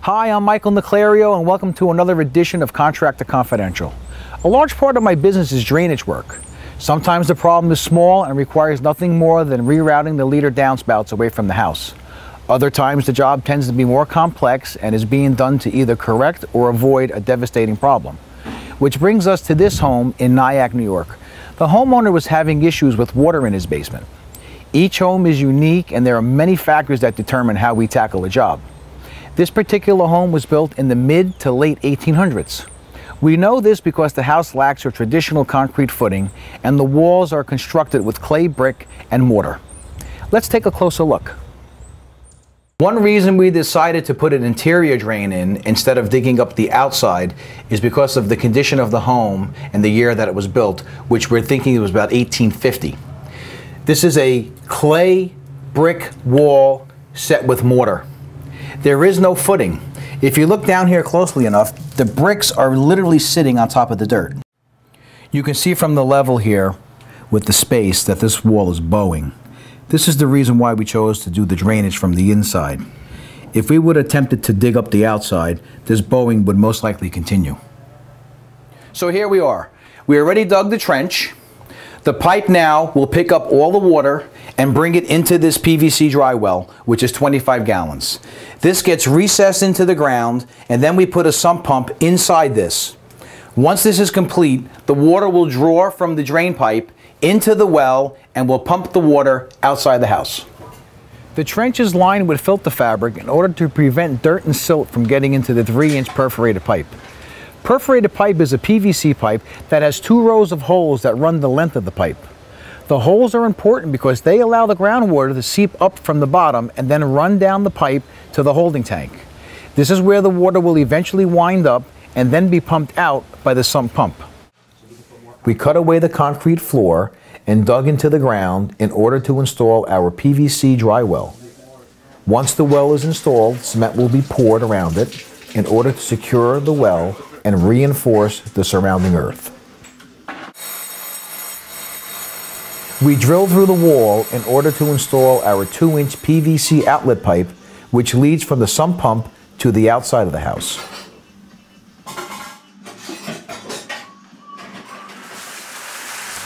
Hi, I'm Michael Naclerio, and welcome to another edition of Contractor Confidential. A large part of my business is drainage work. Sometimes the problem is small and requires nothing more than rerouting the leader downspouts away from the house. Other times the job tends to be more complex and is being done to either correct or avoid a devastating problem. Which brings us to this home in Nyack, New York. The homeowner was having issues with water in his basement. Each home is unique and there are many factors that determine how we tackle a job. This particular home was built in the mid to late 1800s. We know this because the house lacks a traditional concrete footing and the walls are constructed with clay brick and mortar. Let's take a closer look. One reason we decided to put an interior drain in instead of digging up the outside is because of the condition of the home and the year that it was built, which we're thinking it was about 1850. This is a clay brick wall set with mortar. There is no footing. If you look down here closely enough, the bricks are literally sitting on top of the dirt. You can see from the level here with the space that this wall is bowing. This is the reason why we chose to do the drainage from the inside. If we would have attempted to dig up the outside, this bowing would most likely continue. So here we are. We already dug the trench. The pipe now will pick up all the water and bring it into this PVC dry well, which is 25 gallons. This gets recessed into the ground, and then we put a sump pump inside this. Once this is complete, the water will draw from the drain pipe into the well and will pump the water outside the house. The trench is lined with filter fabric in order to prevent dirt and silt from getting into the 3-inch perforated pipe. Perforated pipe is a PVC pipe that has 2 rows of holes that run the length of the pipe. The holes are important because they allow the groundwater to seep up from the bottom and then run down the pipe to the holding tank. This is where the water will eventually wind up and then be pumped out by the sump pump. We cut away the concrete floor and dug into the ground in order to install our PVC dry well. Once the well is installed, cement will be poured around it in order to secure the well and reinforce the surrounding earth. We drilled through the wall in order to install our 2-inch PVC outlet pipe, which leads from the sump pump to the outside of the house.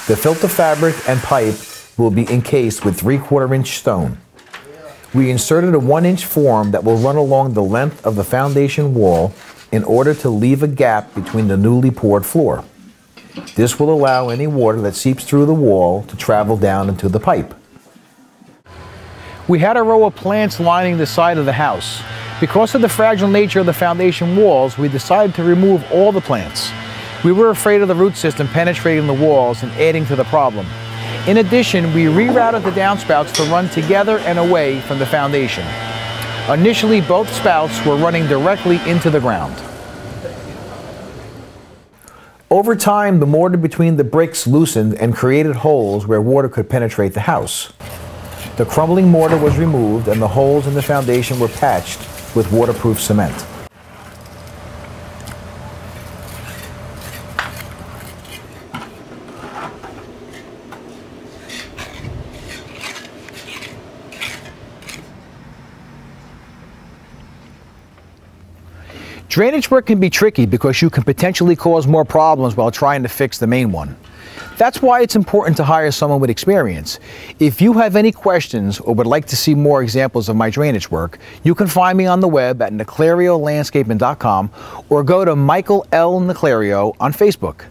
The filter fabric and pipe will be encased with 3/4-inch stone. We inserted a 1-inch form that will run along the length of the foundation wall in order to leave a gap between the newly poured floor. This will allow any water that seeps through the wall to travel down into the pipe. We had a row of plants lining the side of the house. Because of the fragile nature of the foundation walls, we decided to remove all the plants. We were afraid of the root system penetrating the walls and adding to the problem. In addition, we rerouted the downspouts to run together and away from the foundation. Initially, both spouts were running directly into the ground. Over time, the mortar between the bricks loosened and created holes where water could penetrate the house. The crumbling mortar was removed and the holes in the foundation were patched with waterproof cement. Drainage work can be tricky because you can potentially cause more problems while trying to fix the main one. That's why it's important to hire someone with experience. If you have any questions or would like to see more examples of my drainage work, you can find me on the web at nacleriolandscaping.com or go to Michael L. Naclerio on Facebook.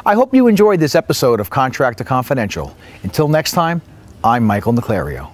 I hope you enjoyed this episode of Contractor Confidential. Until next time, I'm Michael Naclerio.